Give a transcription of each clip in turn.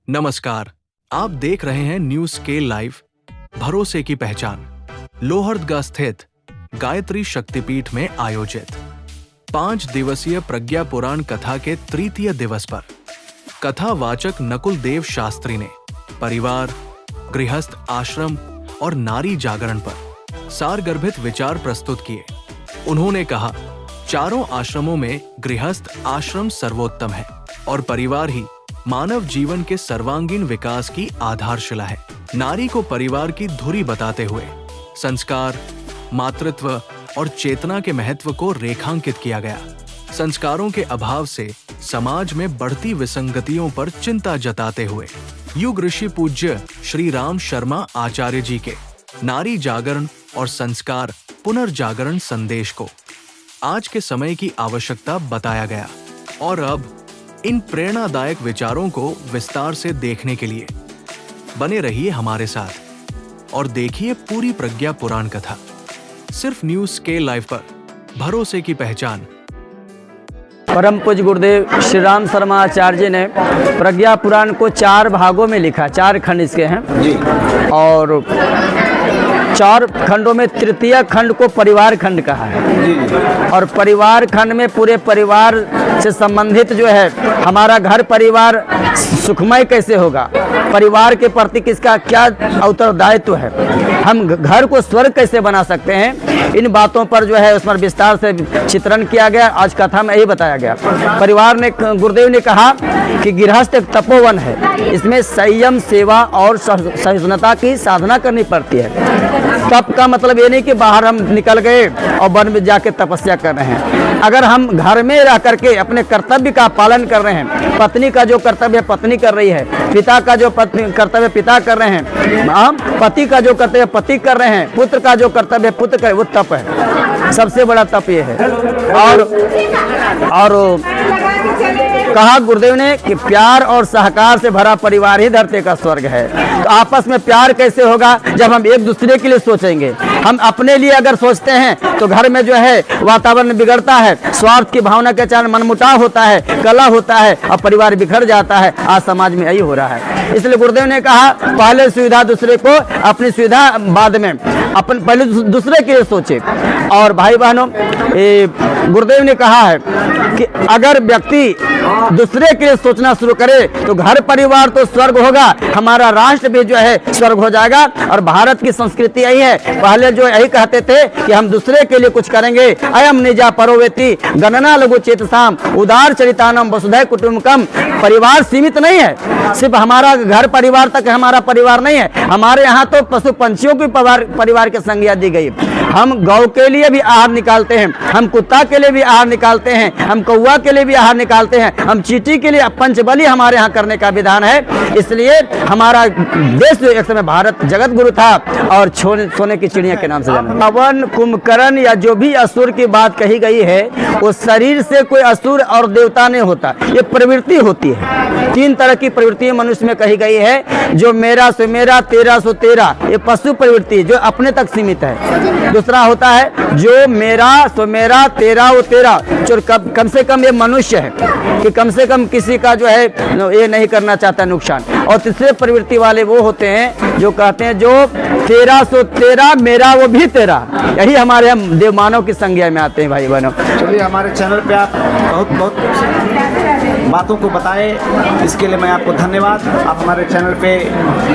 नमस्कार, आप देख रहे हैं न्यूज स्केल लाइव, भरोसे की पहचान। लोहरदगा स्थित गायत्री शक्तिपीठ में आयोजित 5 दिवसीय प्रज्ञा पुराण कथा के तृतीय दिवस पर कथावाचक नकुल देव शास्त्री ने परिवार, गृहस्थ आश्रम और नारी जागरण पर सारगर्भित विचार प्रस्तुत किए। उन्होंने कहा, चारों आश्रमों में गृहस्थ आश्रम सर्वोत्तम है और परिवार ही मानव जीवन के सर्वांगीण विकास की आधारशिला है। नारी को परिवार की धुरी बताते हुए संस्कार, मातृत्व और चेतना के महत्व को रेखांकित किया गया। संस्कारों के अभाव से समाज में बढ़ती विसंगतियों पर चिंता जताते हुए युग ऋषि पूज्य श्री राम शर्मा आचार्य जी के नारी जागरण और संस्कार पुनर्जागरण संदेश को आज के समय की आवश्यकता बताया गया। और अब इन प्रेरणादायक विचारों को विस्तार से देखने के लिए बने रहिए हमारे साथ और देखिए पूरी प्रज्ञा पुराण कथा सिर्फ न्यूज स्केल लाइव पर, भरोसे की पहचान। परम पूज्य गुरुदेव श्री राम शर्मा आचार्य जी ने प्रज्ञा पुराण को 4 भागों में लिखा, 4 खंड इसके हैं जी। और 4 खंडों में तृतीय खंड को परिवार खंड कहा है। और परिवार खंड में पूरे परिवार से संबंधित जो है हमारा घर परिवार सुखमय कैसे होगा, परिवार के प्रति किसका क्या उत्तरदायित्व है, हम घर को स्वर्ग कैसे बना सकते हैं, इन बातों पर जो है उस पर विस्तार से चित्रण किया गया। आज कथा में यही बताया गया। परिवार ने, गुरुदेव ने कहा कि गृहस्थ एक तपोवन है, इसमें संयम, सेवा और सहिष्णुता की साधना करनी पड़ती है। तप का मतलब ये नहीं कि बाहर हम निकल गए और वन में जाके तपस्या कर रहे हैं। अगर हम घर में रह करके अपने कर्तव्य का पालन कर रहे हैं, पत्नी का जो कर्तव्य पत्नी कर रही है, पिता का जो कर्तव्य पिता कर रहे हैं, पति का जो कर्तव्य पति कर रहे हैं, पुत्र का जो कर्तव्य पुत्र करे, वो तप है। सबसे बड़ा तप ये है। और कहा गुरुदेव ने कि प्यार और सहकार से भरा परिवार ही धरती का स्वर्ग है। तो आपस में प्यार कैसे होगा जब हम एक दूसरे के लिए सोचेंगे। हम अपने लिए अगर सोचते हैं तो घर में जो है वातावरण बिगड़ता है, स्वार्थ की भावना के कारण मनमुटाव होता है, कलह होता है और परिवार बिखर जाता है। आज समाज में यही हो रहा है। इसलिए गुरुदेव ने कहा, पहले सुविधा दूसरे को, अपनी सुविधा बाद में, अपन पहले दूसरे के लिए सोचे। और भाई बहनों, गुरुदेव ने कहा है कि अगर व्यक्ति दूसरे के लिए सोचना शुरू करे तो घर परिवार तो स्वर्ग होगा, हमारा राष्ट्र भी जो है स्वर्ग हो जाएगा। और भारत की संस्कृति यही है, पहले जो यही कहते थे कि हम दूसरे के लिए कुछ करेंगे। अयम निजा परोवेति गणना लघु चेतसाम उदार चरितानम वसुधैव कुटुंबकम। परिवार सीमित नहीं है, सिर्फ हमारा घर परिवार तक हमारा परिवार नहीं है। हमारे यहाँ तो पशु पंछियों की परिवार की संज्ञा दी गई। हम गौ के लिए भी आहार निकालते हैं, हम कुत्ता के लिए भी आहार निकालते हैं, हम कौवा के लिए भी आहार निकालते हैं, हम चींटी के लिए पंचबली हमारे यहाँ करने का विधान है। इसलिए हमारा देश एक समय भारत जगत गुरु था और सोने की चिड़िया के नाम से जाना। पवन, कुंभकर्ण या जो भी असुर की बात कही गई है, वो शरीर से कोई असुर और देवता नहीं होता, ये प्रवृत्ति होती है। 3 तरह की प्रवृत्ति मनुष्य में कही गई है, जो मेरा सो मेरा, तेरा सो तेरा, ये पशु प्रवृत्ति जो अपने तक सीमित है। दूसरा होता है जो मेरा सो मेरा, तेरा वो तेरा, जो कम से कम ये मनुष्य है कि कम से कम किसी का जो है ये नहीं करना चाहता नुकसान। और तीसरे प्रवृत्ति वाले वो होते हैं जो कहते हैं जो तेरा सो तेरा, मेरा वो भी तेरा। यही हमारे हम देव मानव की संज्ञा में आते हैं। भाई बहनों, चलिए हमारे चैनल पे आप बहुत बातों को बताए, इसके लिए मैं आपको धन्यवाद। आप हमारे चैनल पे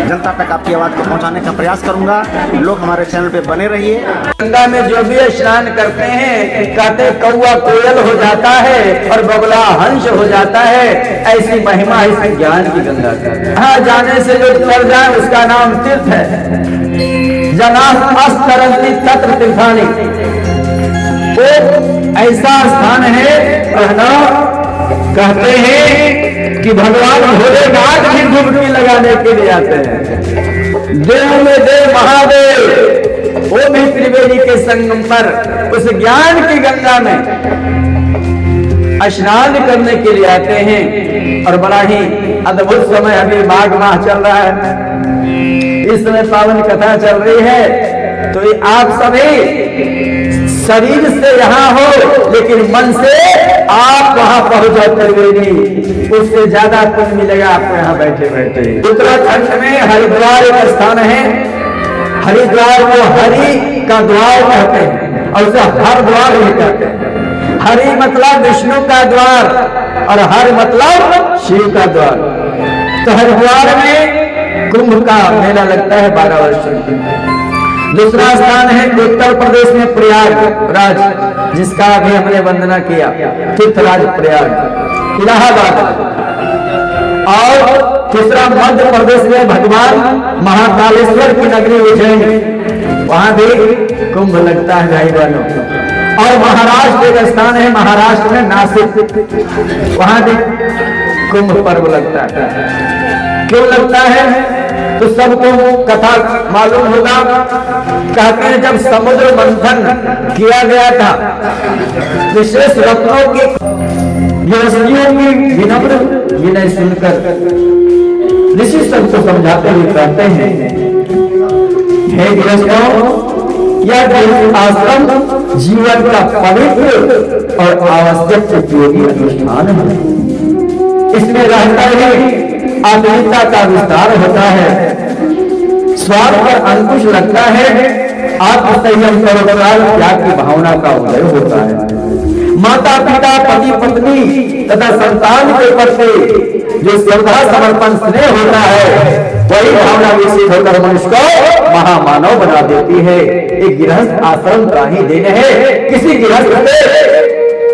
जनता तक आपकी आवाज़ को पहुंचाने का प्रयास करूंगा। लोग हमारे चैनल पे बने रहिए। गंगा में जो भी स्नान करते हैं कहते कौवा कोयल हो जाता है और बगुला हंस हो जाता है। ऐसी महिमा है इस ज्ञान की गंगा का। हाँ, जाने से जो तर जाए उसका नाम तीर्थ है। जना अस्तरंती तत्र तीर्थानि, वो ऐसा स्थान है। कहते हैं कि भगवान भोलेनाथ भी डुबकी लगाने के लिए आते हैं। देव में देव महादेव, वो भी त्रिवेणी के संगम पर उस ज्ञान की गंगा में स्नान करने के लिए आते हैं। और बड़ा ही अद्भुत समय, अभी माघ माह चल रहा है, इस समय पावन कथा चल रही है। तो ये आप सभी शरीर से यहाँ हो लेकिन मन से आप वहां पहुंच जाओ त्रिवेणी, उससे ज्यादा पुण्य मिलेगा आपको यहाँ बैठे बैठे। उत्तराखंड में हरिद्वार एक स्थान है, हरिद्वार को हरि का द्वार कहते हैं और उसे हर द्वार भी कहते हैं। हरि मतलब विष्णु का द्वार और हर मतलब शिव का द्वार। तो हरिद्वार में कुंभ का मेला लगता है 12 वर्ष। दूसरा स्थान है उत्तर प्रदेश में प्रयागराज, जिसका अभी हमने वंदना किया, तीर्थराज प्रयाग इलाहाबाद। और तीसरा मध्य प्रदेश में भगवान महाकालेश्वर की नगरी उज्जैन, वहां भी कुंभ लगता है भाई बहनों। और महाराष्ट्र एक स्थान है, महाराष्ट्र में नासिक, वहां भी कुंभ पर्व लगता है। क्यों लगता है तो सबको कथा मालूम होगा। कहते हैं जब समुद्र मंथन किया गया था, विशेष रत्नों की गृहस्थियों की विनम्र विनय सुनकर ऋषि सबको समझाते हुए कहते हैं, हे गृहस्थों, यह गृहस्थ आश्रम जीवन का पवित्र और आवश्यक उपयोगी अनुष्ठान है। इसमें रहता ही आत्मीयता का विस्तार होता है, स्वार्थ पर अंकुश लगता है, आत्मसंयम परोपकार त्याग की भावना का उदय होता है। माता पिता पति पत्नी तथा संतान के प्रति जो श्रद्धा समर्पण स्नेह होता है, वही भावना विकसित होकर मनुष्य को महामानव बना देती है। एक गृहस्थ आश्रम का ही देन है। किसी गृहस्थ से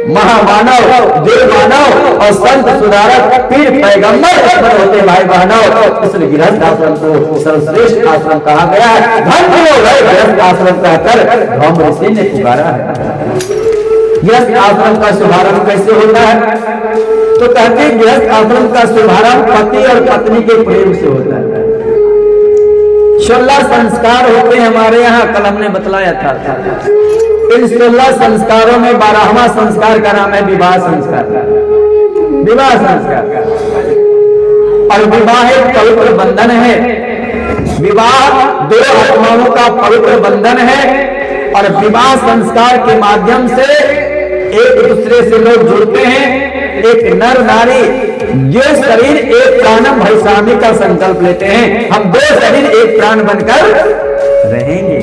महामानव, देवमानव और संत सुधारक पीर पैगंबर उत्पन्न होते भाई बहनों। इसलिए गृहस्थ आश्रम को सर्वश्रेष्ठ आश्रम कहा गया है। धन्य हो गए गृहस्थ आश्रम कहकर धम्म ऋषि ने पुकारा है। गृहस्थ आश्रम का शुभारंभ कैसे होता है तो कहते हैं गृहस्थ आश्रम का शुभारंभ पति और पत्नी के प्रेम से होता है। 16 संस्कार होते हैं हमारे यहाँ, कल हमने बतलाया था। इन 16 संस्कारों में 12वां संस्कार का नाम है विवाह संस्कार। विवाह संस्कार और विवाह एक पवित्र बंधन है। विवाह दो आत्माओं का पवित्र बंधन है और विवाह संस्कार के माध्यम से एक दूसरे से लोग जुड़ते हैं। एक नर नारी जो शरीर एक प्राणम भैसामी का संकल्प लेते हैं, हम 2 शरीर एक प्राण बनकर रहेंगे।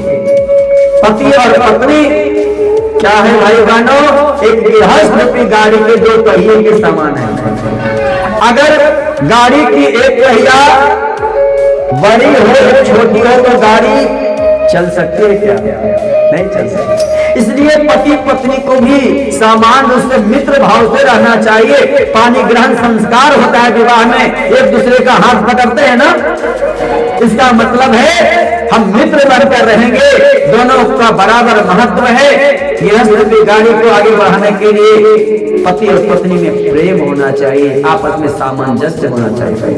पति और पत्नी क्या है भाई बहनों, एक गृहस्थ रूपी गाड़ी के 2 पहिए के समान है। अगर गाड़ी की एक पहिया बड़ी हो छोटी हो तो गाड़ी चल सकती है क्या? नहीं चल सकती। इसलिए पति पत्नी को भी समान रूप से मित्र भाव से रहना चाहिए। पानी ग्रहण संस्कार होता है विवाह में, एक दूसरे का हाथ पकड़ते हैं ना, इसका मतलब है हम मित्र बनकर रहेंगे। दोनों का बराबर महत्व है। गृहस्थ गाड़ी को आगे बढ़ाने के लिए पति और पत्नी में प्रेम होना चाहिए, आपस में सामंजस्य होना चाहिए।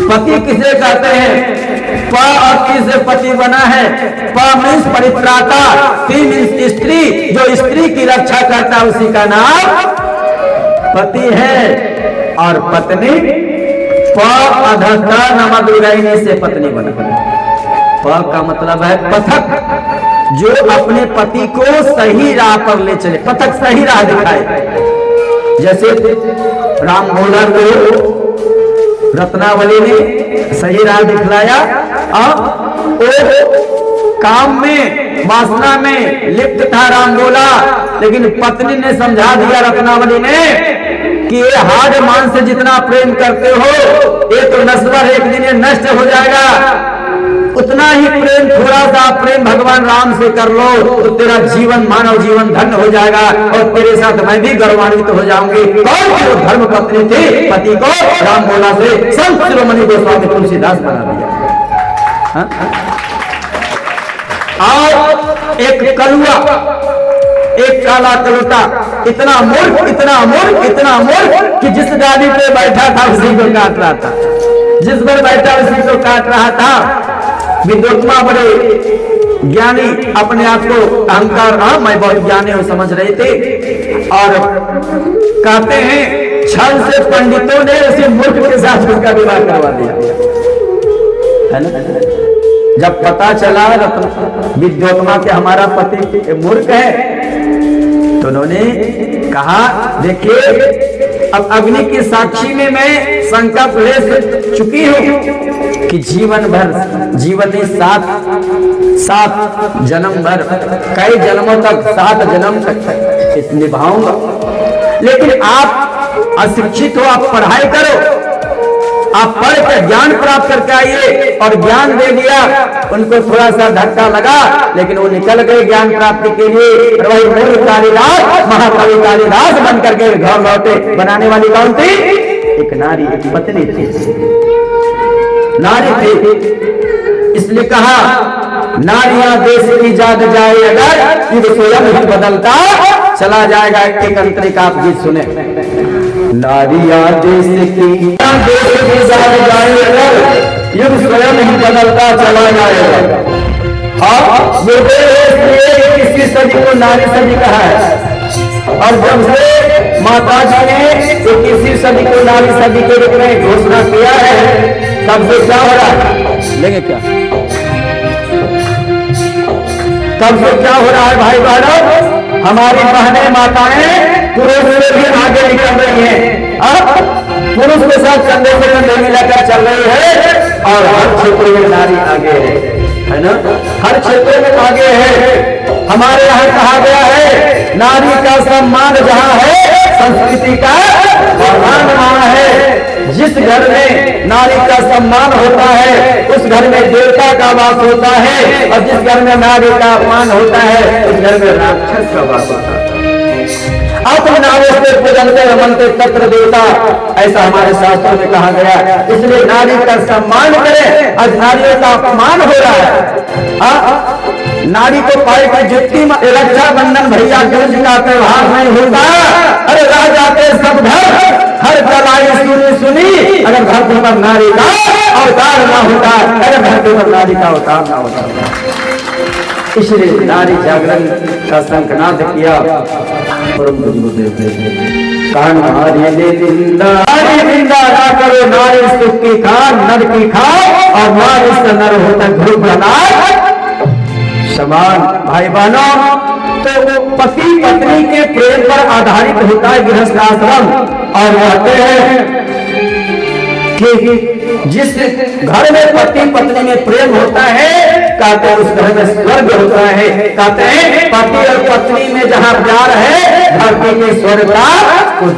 पति किसे कहते हैं? प और ती से पति बना है। प मीन्स परित्राता, ती मीन्स स्त्री, जो स्त्री की रक्षा करता है उसी का नाम पति है। और पत्नी प अधता नमदुराइनी से पत्नी बना। प का मतलब है पथक, जो अपने पति को सही राह पर ले चले, पथक सही राह दिखाए। जैसे राम भोला को रत्नावली ने सही राह दिखलाया और काम में वासना में लिप्त था राम बोला, लेकिन पत्नी ने समझा दिया रत्नावली ने कि ये हाड़ मान से जितना प्रेम करते हो ये तो नश्वर, एक दिन ये नष्ट हो जाएगा। उतना ही प्रेम, थोड़ा सा प्रेम भगवान राम से कर लो तो तेरा जीवन, मानव जीवन धन्य हो जाएगा और तेरे साथ मैं भी गौरवान्वित हो जाऊंगी। कौन जो धर्म पत्नी थी, पति को राम बोला से संत शिरोमणि गोस्वामी तुलसीदास बना दिया। और एक कलुआ, एक काला कलुटा, इतना मूर्ख, इतना मूर्ख, इतना मूर्ख कि जिस गाड़ी पे बैठा था उसी को काट रहा था, जिस पर बैठा उसी को काट रहा था। विद्वत्मा बड़े ज्ञानी अपने आप को अहंकार, मैं बहुत ज्ञानी हूं समझ रहे थे और कहते हैं छल से पंडितों ने उसे मूर्ख के साथ उसका विवाह करवा दिया, है ना। जब पता चला विद्वत्मा के हमारा पति मूर्ख है तो उन्होंने कहा देखिए अब अग्नि की साक्षी में मैं संकल्प ले चुकी हूँ कि जीवन भर जीवन में सात जन्म भर कई जन्मों तक 7 जन्म तक इस निभाऊंगा। लेकिन आप अशिक्षित हो, आप पढ़ाई करो, आप पढ़ कर ज्ञान प्राप्त करके आइए। और ज्ञान दे दिया, उनको थोड़ा सा धक्का लगा लेकिन वो निकल गए ज्ञान प्राप्ति के लिए। वही मूर्ख कालिदास महाकवि कालिदास बन करके घर लौटे। बनाने वाली कौन थी? एक नारी, एक पत्नी थी, नारी थी। इसलिए कहा नारियां देश की जाग जाए अगर युग स्वयं ही बदलता चला जाएगा। एक अंतरिक आप गीत सुने। नारियां देश की जाग जाए अगर युग स्वयं ही बदलता चला जाएगा। हाँ, किसी सदी को नारी सदी कहा है। और जब से माता जी ने 21वीं सदी को नारी सदी के रूप में घोषणा किया है, तब से क्या हो रहा है? लेंगे क्या? तब से क्या हो रहा है भाई बहनों? हमारी बहनें माताएं पुरुष से भी आगे निकल रही हैं। अब पुरुष के साथ कंधे से कंधे मिलाकर चल रही है और हर क्षेत्र में नारी आगे है ना? हर क्षेत्र में आगे है। हमारे यहाँ कहा गया है नारी का सम्मान जहाँ है संस्कृति का सम्मान वहाँ है। जिस घर में नारी का सम्मान होता है उस घर में देवता का वास होता है, और जिस घर में नारी का अपमान होता है उस घर में राक्षस का वास होता है। अपनावे पूजनते रमनते तत्र देवता, ऐसा हमारे शास्त्रों में कहा गया। इसलिए नारी का सम्मान करें, आज नारियों का अपमान हो रहा है। नारी को पाए की जुत्ती में रक्षाबंधन भैया दूज का त्योहार नहीं होता। अरे रह जाते सब घर, हर कलाई सुनी सुनी अगर धरती पर नारी का अवतार ना होता, अगर धरती पर नारी का अवतार ना होता। इसलिए नारी जागरण का शंखनाद किया। नारी निंदा ना करो, नारी सुख की खा नर की खा, और नारी से नर होता ध्रुव बना समान। भाई बहनों, तो पति पत्नी के प्रेम पर आधारित होता है गृहस्थ आश्रम। और कहते हैं कि जिस घर में पति पत्नी में प्रेम होता है, कहते हैं उस घर में स्वर्ग होता है। कहते हैं पति और पत्नी में जहाँ प्यार है धरती के स्वर्ग का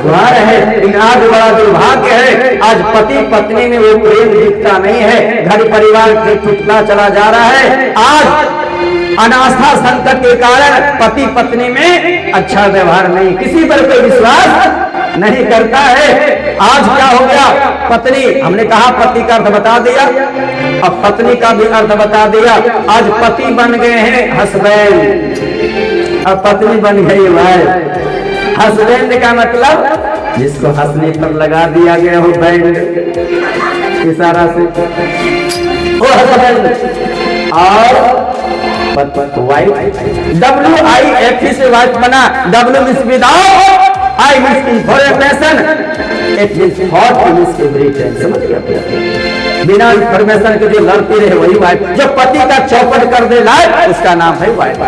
द्वार है। लेकिन आज बड़ा दुर्भाग्य है, आज पति पत्नी में वो प्रेम दिखता नहीं है। घर परिवार टूटता चला जा रहा है। आज अनास्था संकट के कारण पति पत्नी में अच्छा व्यवहार नहीं, किसी पर कोई विश्वास नहीं करता है। आज क्या हो गया? पत्नी, हमने कहा पति का अर्थ बता दिया, अब पत्नी का भी अर्थ बता दिया। आज पति बन गए हैं हस्बैंड, अब पत्नी बन गई वाइफ। हस्बैंड का मतलब जिसको हंसने पर लगा दिया गया हो बैंड इशारा से, वो हस्बैंड। और वाइफ WIFE से वाइफ बना। W means without, I means information, H means thought, T means everything. समझ गया? बिना इंफॉर्मेशन के जो लड़ती रहे वही वाइफ। जो पति का चौपट कर दे लाइफ, उसका नाम है वाइफ।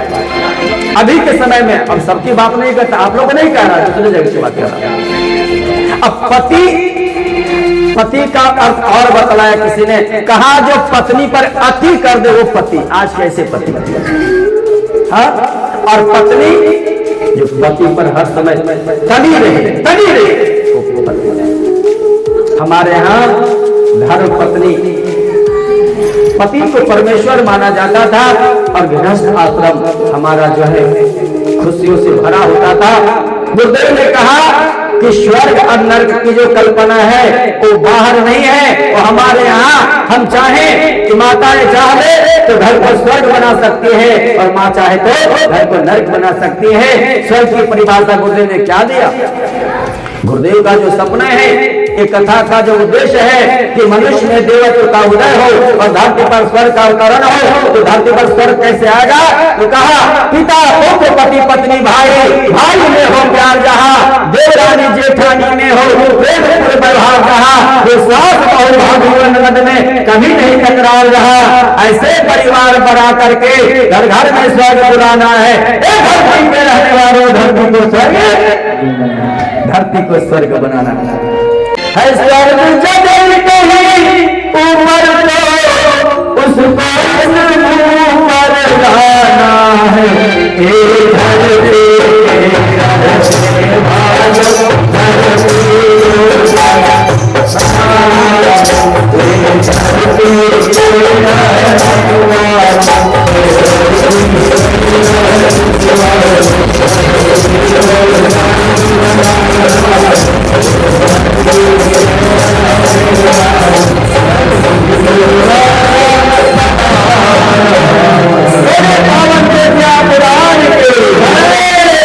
अभी के समय में, अब सबकी बात नहीं करता, आप लोग नहीं कह रहा, दूसरी जगह की बात कर रहा। अब पति का अर्थ और बतलाया किसी ने, कहा जो पत्नी पर अति कर दे वो पति। आज कैसे पति? हाँ? और पत्नी जो पति पर हर समय तनी रहे वो पत्नी। हमारे यहाँ धर्म पत्नी, पति को परमेश्वर माना जाता था, और गृहस्थ आश्रम हमारा जो है खुशियों से भरा होता था। गुरुदेव ने कहा कि स्वर्ग और नरक की जो कल्पना है वो बाहर नहीं है, वो हमारे यहाँ। हम चाहें कि माताएं चाहे तो घर को स्वर्ग बना सकती है, और माँ चाहे तो घर को नरक बना सकती है। स्वर्ग की परिभाषा गुरुदेव ने क्या दिया? गुरुदेव का जो सपना है ये कथा का जो उद्देश्य है कि मनुष्य में देवत्व का उदय हो और धरती पर स्वर्ग का अवतरण हो। तो धरती पर स्वर्ग कैसे आएगा? तो कहा पिता पुत्र पति पत्नी भाई, भाई में हो प्यार जहाँ, देवरानी जेठानी में हो प्रेम प्रभाव जहाँ, विश्वास और भाग में कभी नहीं टकराव रहा। ऐसे परिवार बना करके घर घर में स्वर्ग बुलाना है। धरती में रहने वालों धरती को स्वर्ग बनाना है। स्वर्ग जगह कहीं ऊपर तो उसको ऊपर लाना है।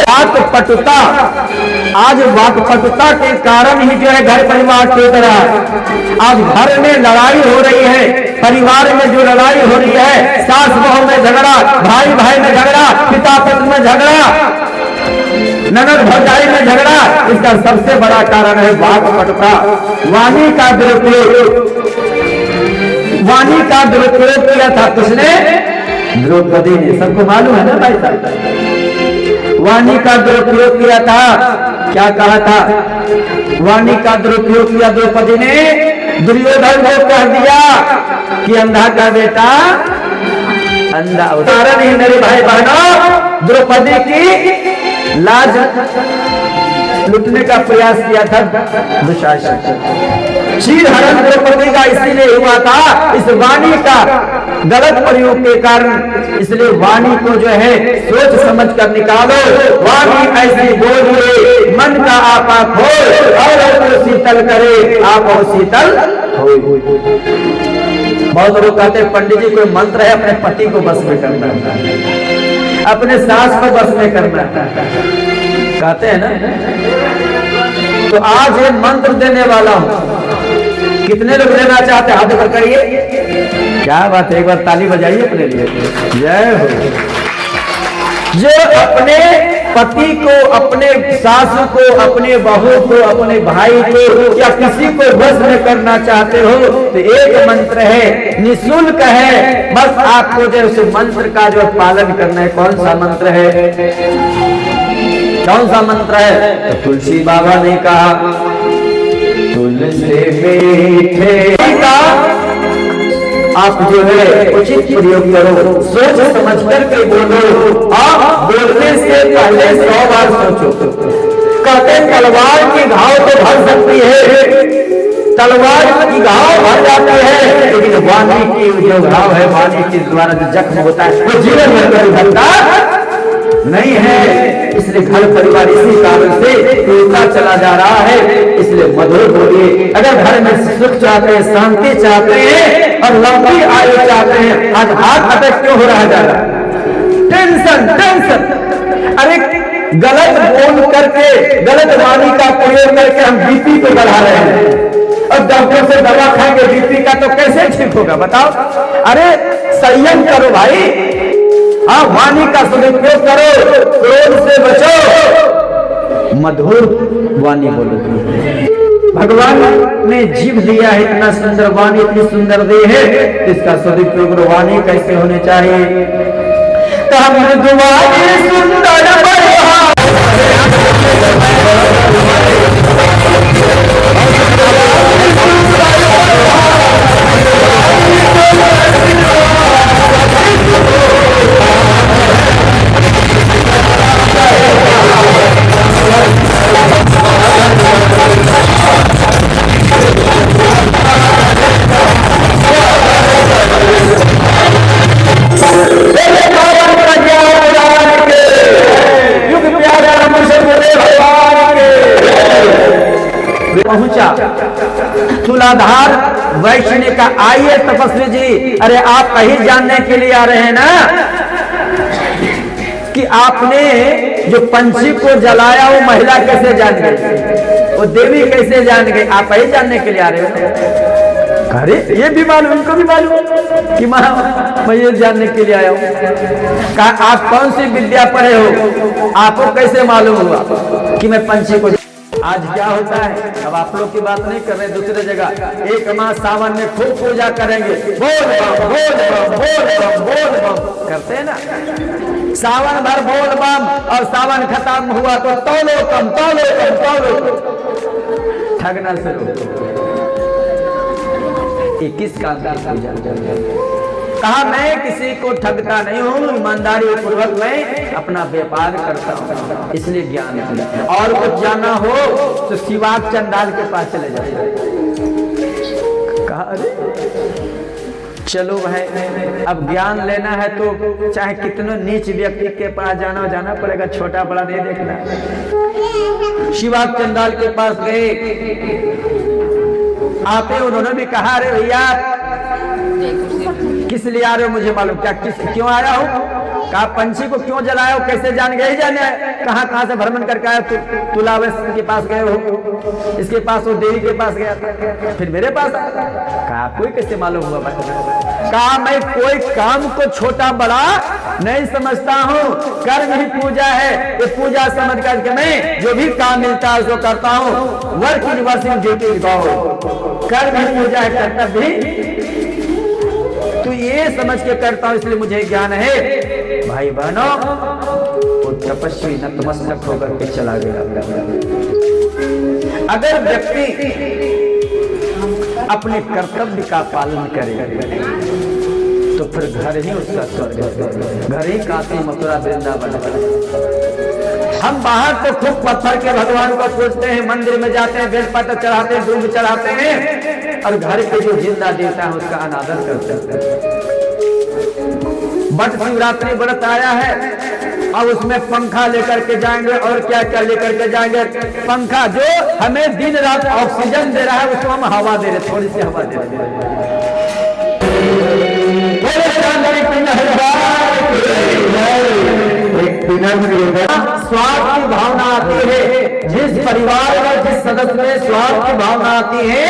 वाकपटुता, आज वाकपटुता के कारण ही जो है घर परिवार टूट रहा है। आज घर में लड़ाई हो रही है, परिवार में जो लड़ाई हो रही है, सास बहू में झगड़ा, भाई भाई में झगड़ा, पिता पुत्र में झगड़ा, ननद भौजाई में झगड़ा, इसका सबसे बड़ा कारण है वाकपटुता। वाणी का दुरुपयोग, वाणी का दुरुपयोग किया था किसने? द्रौपदी ने। सबको मालूम है ना भाई साहब? वाणी का दुरुपयोग किया था। क्या कहा था? वाणी का दुरुपयोग किया द्रौपदी ने। दुर्योधन को कह दिया कि अंधा का बेटा अंधा। उदाहरण ही मेरे भाई बहनों, द्रौपदी की लाज लुटने का प्रयास किया था दुशासन। शीर हरण द्रौपदी का इसीलिए हुआ था, इस वाणी का गलत प्रयोग के कारण। इसलिए वाणी को जो है सोच समझ कर निकालो। वाणी ऐसी बोलिए मन का आपा खोल, और शीतल करे आप शीतल हो। बहुत लोग कहते हैं पंडित जी कोई मंत्र है अपने पति को बस में करना, अपने सास को बस में करना, कहते हैं ना। तो आज ये मंत्र देने वाला हूं। कितने लोग लेना चाहते हैं? हाथ ऊपर करिए। क्या बात है, एक बार ताली बजाइए अपने लिए। जय हो। जो अपने पति को, अपने सासू को, अपने बहू को, अपने भाई को या किसी को बस में करना चाहते हो तो एक मंत्र है, निःशुल्क है। बस आपको जो उस मंत्र का जो पालन करना है। कौन सा मंत्र है? कौन सा मंत्र है? तो तुलसी बाबा ने कहा तुलसी मीठे का आप जो है उचित प्रयोग करो, सोच समझ करके बोलो। आप बोलने से पहले 100 बार सोचो। कहते तलवार की घाव तो भर सकती है, तलवार की घाव भर जाती है, लेकिन वाणी की जो घाव है, वाणी के द्वारा जो जख्म होता है वो जीवन भर भरता नहीं है। इसलिए घर परिवार इसी कारण से टूटता चला जा रहा है। इसलिए मधुर बोलिए। अगर घर में सुख चाहते हैं, शांति चाहते हैं और लंबी आयु चाहते हैं। आज हार्ट अटैक क्यों हो रहा है? ज्यादा टेंशन, टेंशन। अरे गलत बोल करके, गलत वाणी का प्रयोग करके हम बीपी को बढ़ा रहे हैं। और डॉक्टर से दवा खाएंगे बीपी का तो कैसे ठीक होगा बताओ? अरे संयम करो भाई। हाँ, वाणी का सदुपयोग करो, क्रोध से बचो, मधुर वाणी बोलो। भगवान ने जीव दिया है, इतना सुंदर वाणी, इतनी सुंदर दी है, इसका सदुपयोग वाणी कैसे होनी चाहिए? तो हम मृदुवाणी सुंदर पहुंचा तुलाधार वैश्य ने कहा आइए तपस्वी जी। अरे आप कहीं जानने के लिए आ रहे हैं ना कि आपने जो पंछी को जलाया वो महिला कैसे जान गई? वो देवी कैसे जान गई? आप ही जानने के लिए आ रहे हो? अरे ये भी मालूम, इनको भी मालूम कि मैं ये जानने के लिए आया हूँ। कहा आप कौन सी विद्या पढ़े हो? आपको कैसे मालूम हुआ कि मैं पंछी को? आज क्या होता है, अब आप लोग की बात नहीं कर रहे, दूसरे जगह एक माह सावन में खूब पूजा करेंगे, बोल बम बोल बम बोल बम बोल बम करते हैं ना, सावन भर बोल बम, और सावन खत्म हुआ तो तौलो कम तौलो कम तौलो कम, ठगना शुरू। ये किस काम की पूजा? कहा मैं किसी को ठगता नहीं हूँ, ईमानदारी पूर्वक मैं अपना व्यापार करता हूँ, इसलिए ज्ञान है। और कुछ जाना हो तो शिवाक चंडाल के पास चले जाए। कहा अरे चलो भाई, अब ज्ञान लेना है तो चाहे कितने नीच व्यक्ति के पास जाना पड़ेगा, छोटा बड़ा नहीं देखना। शिवाक चंडाल के पास गए, आते उन्होंने भी कहा अरे भैया किस लिए आ रहे हो? मुझे मालूम, क्या किस क्यों आया हूँ? कहा पंछी को क्यों जलाया हो? कैसे जान गए? जाने कहाँ से भ्रमण करके आया? तुलावस के पास गए हो, इसके पास हो, देवी के पास गया, फिर मेरे पास। कहा कोई कैसे मालूम हुआ? कहा मैं कोई काम को छोटा बड़ा नहीं समझता हूँ, कर्म ही पूजा है, ये पूजा समझ करके मैं जो भी काम मिलता है उसको करता हूँ। वर्क यूनिवर्सिटी ड्यूटी कर्म ही पूजा है, कर्तव्य भी तो ये समझ के करता हूं, इसलिए मुझे ज्ञान है। भाई बहनों, वो तपस्वी नतमस्तक होकर के चला गया। अगर व्यक्ति अपने कर्तव्य का पालन करे तो फिर घर ही उसका स्वर्ग, घर ही काशी मथुरा वृंदावन। हम बाहर तो खूब पत्थर के भगवान को पूजते हैं, मंदिर में जाते हैं, बेलपत्र चढ़ाते हैं, दूध चढ़ाते हैं, और घर के जो जिंदा देवता है उसका अनादर करते हैं। बट शिवरात्रि व्रत आया है, अब उसमें पंखा लेकर के जाएंगे और क्या क्या लेकर के जाएंगे। पंखा जो हमें दिन रात ऑक्सीजन दे रहा है उसको हम हवा दे रहे, थोड़ी सी हवा दे रहे। स्वार्थ की भावना आती है, जिस परिवार में जिस सदस्य में स्वार्थ की भावना आती है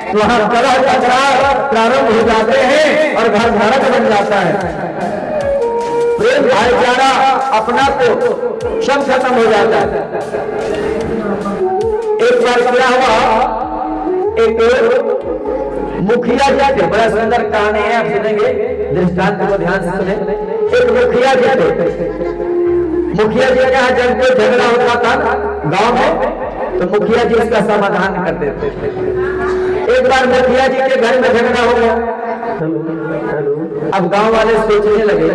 तो वहां कलह झगड़ा प्रारंभ हो जाते हैं और घर नरक बन जाता है। प्रेम भाईचारा अपना तो सब खत्म हो जाता है। एक बार क्या हुआ, एक मुखिया जी थे, बड़ा सुंदर कहानी है, आप सुनेंगे, दृष्टांत को ध्यान से सुने। एक मुखिया जी थे, मुखिया जी के यहाँ जब कोई झगड़ा होता था गांव में तो मुखिया जी इसका समाधान करते थे। एक बार मुखिया जी के घर में झगड़ा हो गया, अब गांव वाले सोचने लगे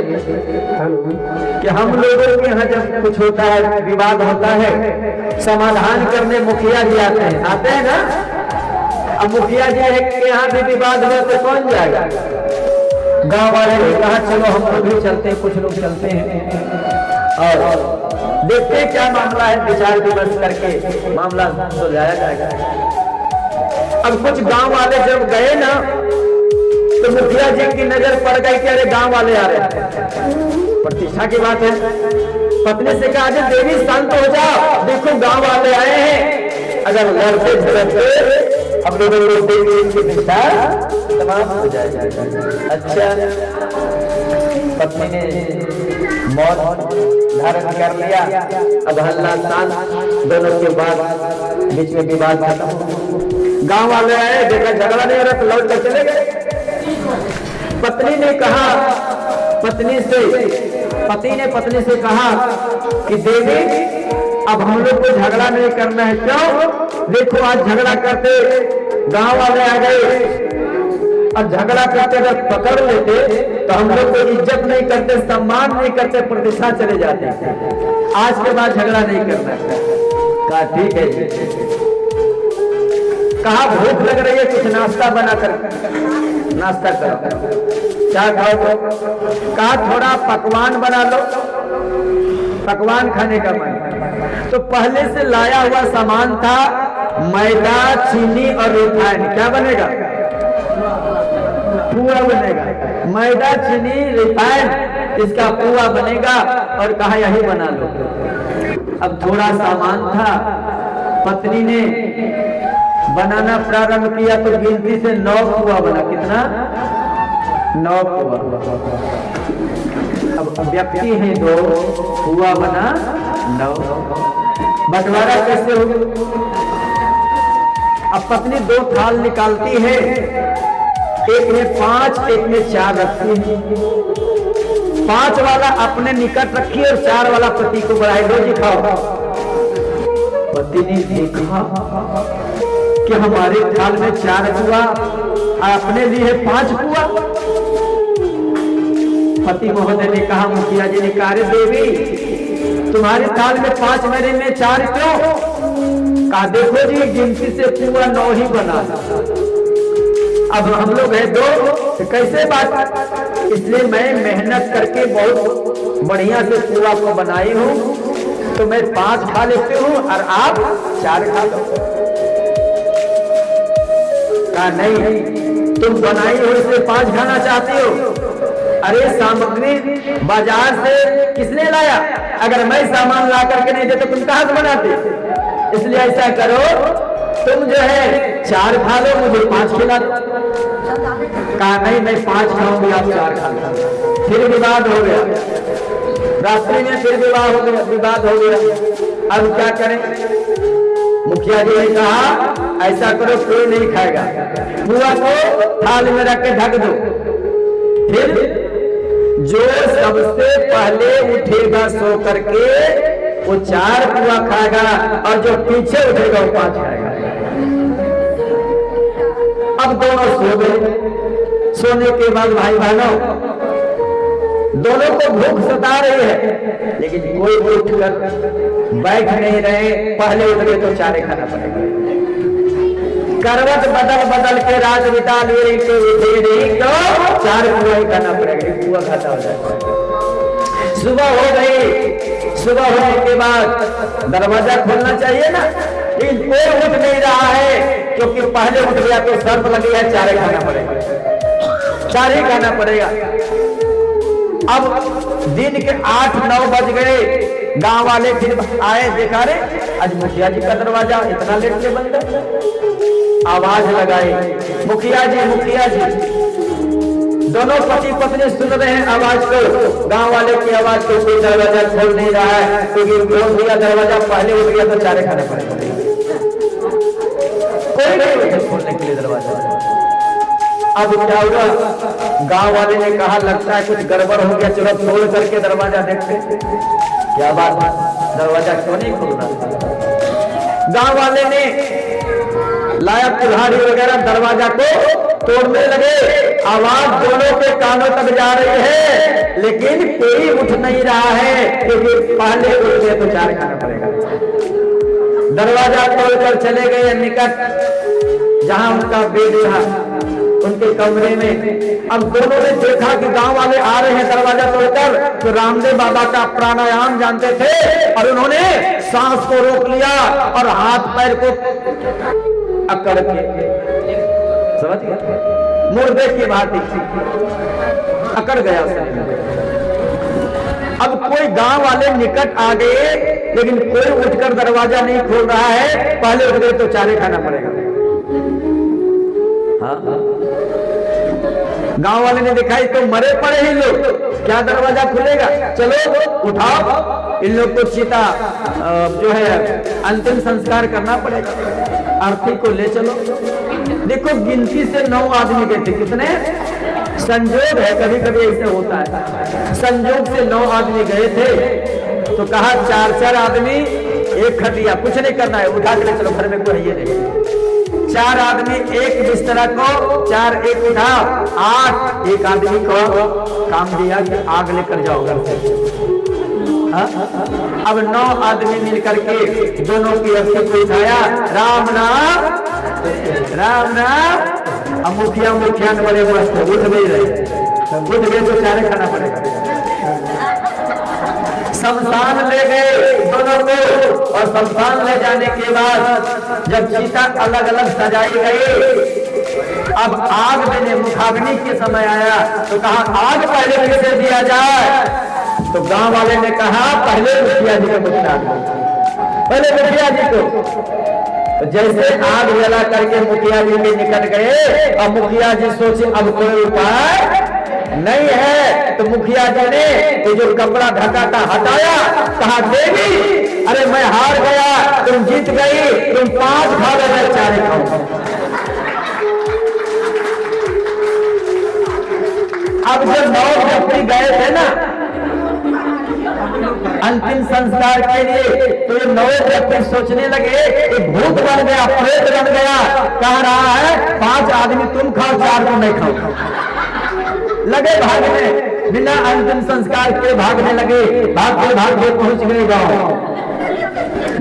कि हम लोगों के यहाँ जब कुछ होता है, विवाद होता है, समाधान करने मुखिया जी आते हैं ना। अब मुखिया जी के यहाँ भी विवाद हुआ तो कौन जाएगा? गांव वाले ने कहा चलो हम लोग भी चलते हैं, कुछ लोग चलते हैं और देखते हैं क्या मामला है, विचार विमर्श करके मामला सुलझाया जाएगा। अब कुछ गांव वाले जब गए ना तो मुखिया जी की नजर पड़ गई कि अरे गांव वाले आ रहे हैं, प्रतिष्ठा की बात है। पत्नी से कहा देवी शांत हो जाओ, देखो गांव वाले आए हैं, अगर लड़ते झगड़ते अब लोगों को देवी की प्रतिष्ठा तमाम हो जाएगा। अच्छा, पत्नी ने मौत धारण कर लिया। अब हल्ला तान दोनों के बाद बीच में विवाद खत्म। गांव वाले आए, देखा झगड़ा नहीं हो रहा तो लौट कर चले गए। पत्नी ने कहा, पति ने पत्नी से कहा कि देवी अब हम लोग को झगड़ा नहीं करना है। क्यों? देखो आज झगड़ा करते गांव वाले आ गए और झगड़ा करते अगर पकड़ लेते तो हम लोग को इज्जत नहीं करते, सम्मान नहीं करते, प्रतिष्ठा चले जाते। आज के बाद झगड़ा नहीं करना। कहा ठीक है। कहा भूख लग रही है, कुछ नाश्ता बना कर नाश्ता करो। क्या खाओ? कहा थोड़ा पकवान बना लो, पकवान खाने का मन। तो पहले से लाया हुआ सामान था मैदा, चीनी और रिफाइंड। क्या बनेगा? पुआ बनेगा। मैदा, चीनी, रिफाइंड, इसका पुआ बनेगा। और कहा यही बना लो। अब थोड़ा सामान था, पत्नी ने बनाना प्रारंभ किया तो गिनती से 9 पुआ बना। कितना? 9 पुआ। अब व्यक्ति हैं 2, पुआ बना 9। बंटवारा कैसे हो? अब पत्नी 2 थाल निकालती है, एक में 5 एक में 4 रखती है। 5 वाला अपने निकट रखी और 4 वाला पति को बढ़ाई, लो जी खाओ। पति ने देखा कि हमारे थाल में 4 पुआ, अपने लिए 5 पुआ। पति महोदय ने कहा, मुखिया जी ने कहा, देवी तुम्हारी थाल में 5 मेरे में 4 क्यों? कहा देखो जी गिनती से पुआ 9 ही बना, अब हम लोग हैं 2, तो कैसे बात? इसलिए मैं मेहनत करके बहुत बढ़िया से पुआ को बनाई हूँ, तो मैं 5 खा लेती हूँ और आप 4 खा लो। कहा नहीं, तुम बनाई हो इसलिए 5 खाना चाहती हो। अरे सामग्री बाजार से किसने लाया? अगर मैं सामान ला करके नहीं दे तो तुम कहां से बनाते? इसलिए ऐसा करो, तुम जो है 4 खा लो, मुझे 5 खिला दो। कहा नहीं, मैं 5 खाऊंगी, आप 4 खा लो। फिर विवाद हो गया, रात्रि में फिर विवाद हो गया। अब क्या करें? मुखिया जी ने कहा ऐसा करो, कोई नहीं खाएगा, पुआ को थाल में रख के ढक दो। फिर जो सबसे पहले उठेगा सो करके वो 4 पुआ खाएगा, और जो पीछे उठेगा वो 5 खाएगा। अब दोनों सो गए। सोने के बाद भाई बहनों, दोनों को भूख सता रही है, लेकिन कोई उठकर बैठ नहीं रहे। पहले उठ गए तो 4 खाना पड़ेगा। करवट बदल बदल के रात बिता लिए तो उठे नहीं तो 4 पुआ ही खाना पड़ेगा, पुआ खाता हो जाएगा। सुबह हो गई, सुबह होने के बाद दरवाजा खोलना चाहिए ना, लेकिन कोई उठ नहीं रहा है, क्योंकि पहले उठ गया तो शर्त लगी है 4 खाना पड़ेगा, 4 ही खाना पड़ेगा। अब दिन के 8-9 बज गए, गांव वाले फिर आए, देखा रे आज मुखिया जी का दरवाजा इतना लेट से बंद है। आवाज लगाई, मुखिया जी, मुखिया जी। दोनों पति पत्नी सुन रहे हैं आवाज को, गांव वाले की आवाज को। कोई दरवाजा खोल नहीं रहा है, क्योंकि खोल दिया दरवाजा, पहले उठ गया तो 4 खाने पड़ेगा। कोई नहीं खोलने के लिए दरवाजा। अब क्या हुआ? गांव वाले ने कहा लगता है कुछ गड़बड़ हो गया, चलो तोड़ करके दरवाजा देखते। क्या बात, दरवाजा क्यों नहीं खुल रहा? गांव वाले ने लाया कुल्हाड़ी वगैरह, दरवाजा को तोड़ने लगे। आवाज दोनों के कानों तक जा रही है, लेकिन कोई उठ नहीं रहा है, क्योंकि पहले उठ गए तो 4 खाना पड़ेगा। दरवाजा तोड़कर चले गए निकट जहां उनका बेड था, उनके कमरे में। अब दोनों ने देखा कि गांव वाले आ रहे हैं दरवाजा तोड़कर, तो रामदेव बाबा का प्राणायाम जानते थे, और उन्होंने सांस को रोक लिया और हाथ पैर को अकड़ के, समझ गए, मुर्दे की भांति अकड़ गया। अब कोई गांव वाले निकट आ गए, लेकिन कोई उठकर दरवाजा नहीं खोल रहा है। पहले उठ गए तो 4 खाना पड़ेगा। हाँ, गांव वाले ने देखा तो मरे पड़े ही लोग, क्या दरवाजा खुलेगा? चलो उठाओ, इन लोग को चिता जो है अंतिम संस्कार करना पड़ेगा, अर्थी को ले चलो। देखो गिनती से 9 आदमी गए थे। कितने? संजोग है, कभी कभी ऐसे होता है, संजोग से 9 आदमी गए थे। तो कहा 4-4 आदमी एक खटिया, कुछ नहीं करना है, उठा के ले चलो, घर में कोई है नहीं। 4 आदमी एक बिस्तरा को, 4 एक उठा, 8 एक आदमी को काम दिया कि आग लेकर जाओ घर से। अब 9 आदमी मिलकर के दोनों की अर्थी को उठाया, राम राम राम राम। अब मुखिया बड़े मस्त उठ नहीं रहे, उठ गए तो 4 खाना पड़ेगा। शमशान ले गए दोनों को, और शमशान ले जाने के बाद जब चिता अलग अलग सजाई गई, अब आग देने मुखाग्नि के समय आया, तो कहा आग पहले किसे दिया जाए? तो गांव वाले ने कहा पहले मुखिया जी को बुलाना, पहले मुखिया जी को। तो जैसे आग जला करके मुखिया जी के निकट गए और मुखिया जी सोचे अब कोई उपाय नहीं है, तो मुखिया जी ने ये जो कपड़ा ढका था हटाया, कहा देवी अरे मैं हार गया, तुम जीत गई, तुम 5 खाओ मैं 4 खाऊं। अब जब 9 व्यक्ति गए थे ना अंतिम संस्कार के लिए, तो ये 9 व्यक्ति सोचने लगे कि भूत बन गया, प्रेत बन गया, कह रहा है 5 आदमी तुम खाओ 4 तुम नहीं खाओ। लगे भागने, बिना अंतिम संस्कार के भागने लगे, भागते भागते पहुंच गए गांव।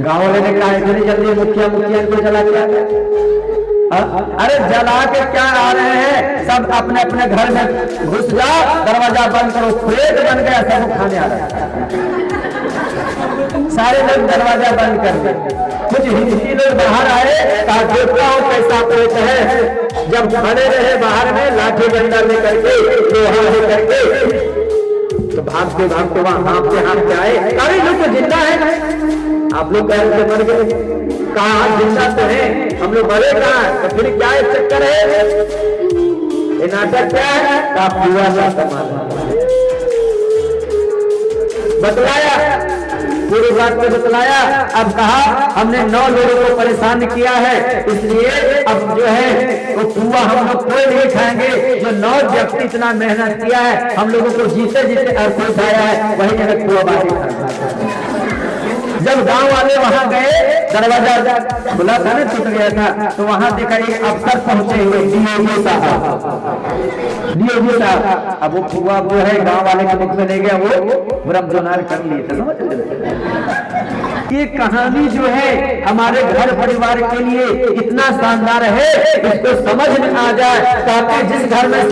गांव वाले ने कहा इतनी जल्दी मुखिया को जला दिया, अरे जला के क्या आ रहे हैं, सब अपने अपने घर में घुस जाओ, दरवाजा बंद करो, प्रेत बन गया, सब खाने आ रहा है। सारे लोग दरवाजा बंद कर दिए, कुछ हिंदी लोग बाहर आए, कहा देखता हूं कैसा प्रेत है। जब खड़े रहे बाहर में लाठी डंडा लेकर के, लोहा लेकर के, तो भागते भागते वहां हाँफते आए, अरे लोग तो जिंदा है, आप लोग कह रहे मर गए, कहा जिंदा तो है, हम लोग मरे कहा, तो फिर क्या चक्कर है, ये नाटक क्या है, आप पूरा बतलाया, पूरी बात को बतलाया। अब कहा हमने 9 लोगों को परेशान किया है, इसलिए अब जो है वो पुआ हम लोग कोई नहीं खाएंगे, जो 9 व्यक्ति इतना मेहनत किया है, हम लोगों को जीते जीते अर्पण खाया है, वही जगह पुआ बाटी खाया। जब गांव वाले वहां गए, दरवाजा खुला था ना, टूट गया था, तो वहां देखा एक अफसर पहुंचे हुए डीओजी साहब। अब वो पुआ वो है गांव वाले के मुख में ले गया, वो ब्रह्मजोनार कर लिए थे, समझ। ये कहानी जो है हमारे घर परिवार के लिए इतना शानदार है, इसको समझ में आ जाए, ताकि जिस घर में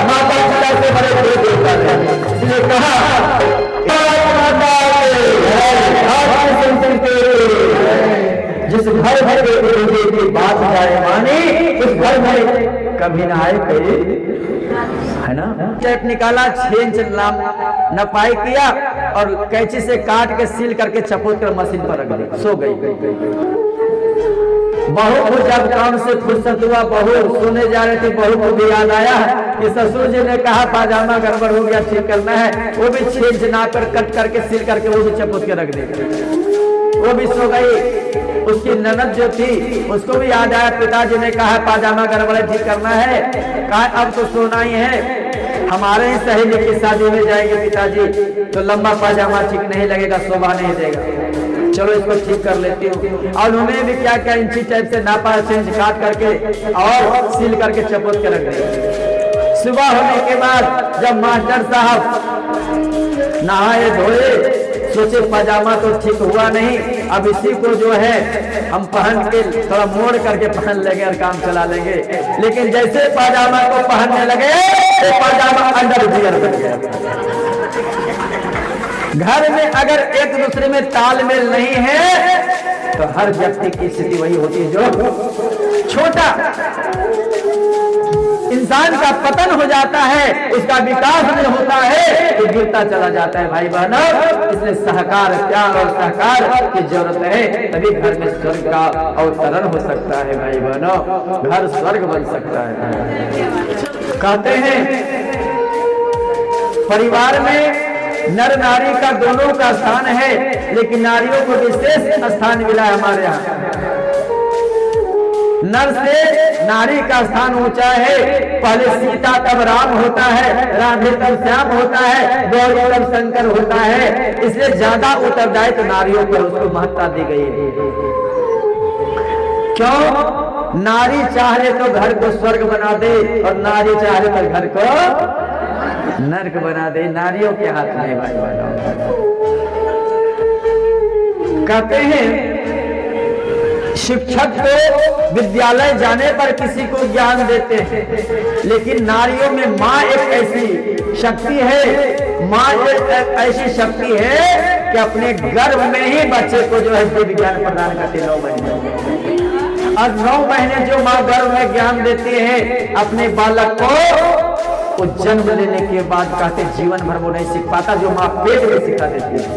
माता पिता से बड़े देवता है, इसलिए कहा जिस घर की बात जाए मानी, उस घर में कभी ना आए कोई, है ना। टेप निकाला, छेंच न पाई किया, और कैंची से काट के सील करके चपोत कर मशीन पर रख दी, सो गई। बहू को जब काम से फुर्सत हुआ, बहू सोने जा रही थी, बहू को भी याद आया कि ससुर जी ने कहा पाजामा गड़बड़ हो गया, ठीक करना है, वो भी छेंच ना कर कट करके सील करके वो भी चपोत के रख दी, वो भी सो गई। उसकी ननद जो थी उसको भी याद आया, पिताजी ने कहा पाजामा गड़बड़ ठीक करना है, कहा अब तो सोना ही है, हमारे ही सहेली की शादी में जाएंगे पिताजी, तो लंबा पाजामा ठीक नहीं लगेगा, शोभा नहीं देगा, चलो इसको ठीक कर लेती हूँ। और उन्होंने भी क्या क्या इंची टाइप से नापा, चेंज काट करके और सील करके चपोत के रख दिया। सुबह होने के बाद जब मास्टर साहब नहाए धोए, सोचे पजामा तो ठीक हुआ नहीं, अब इसी को जो है हम पहन के थोड़ा मोड़ करके पहन लेंगे और काम चला लेंगे। लेकिन जैसे पजामा को पहनने लगे तो पजामा अंडरवियर बन गया। घर में अगर एक दूसरे में तालमेल नहीं है तो हर व्यक्ति की स्थिति वही होती है जो छोटा इंसान का पतन हो जाता है, उसका विकास नहीं होता है, तो गिरता चला जाता है। भाई बहनों, इसलिए सहकार, प्यार और सहकार की जरूरत है, तभी घर में स्वर्ग का अवतरण हो सकता है। भाई बहनों, घर स्वर्ग बन सकता है। कहते हैं परिवार में नर नारी का दोनों का स्थान है, लेकिन नारियों को विशेष स्थान मिला है हमारे यहाँ। नर से नारी का स्थान ऊंचा है। पहले सीता तब राम होता है, राधे तब श्याम होता है, गौरी तब शंकर होता है। इसलिए ज्यादा उत्तरदायित्व तो नारियों पर उसको महत्ता दी गई है। क्यों? नारी चाहे तो घर को स्वर्ग बना दे और नारी चाहे तो घर को नर्क बना दे। नारियों के हाथ में भाई बहनों। कहते हैं शिक्षक को विद्यालय जाने पर किसी को ज्ञान देते हैं, लेकिन नारियों में माँ एक ऐसी शक्ति है, माँ एक ऐसी शक्ति है कि अपने गर्भ में ही बच्चे को जो है विज्ञान प्रदान करती है। 9 महीने और 9 महीने जो माँ गर्भ में ज्ञान देती है अपने बालक को, वो जन्म लेने के बाद कहते जीवन भर वो नहीं सीख पाता जो माँ पेट में सिखा देती है।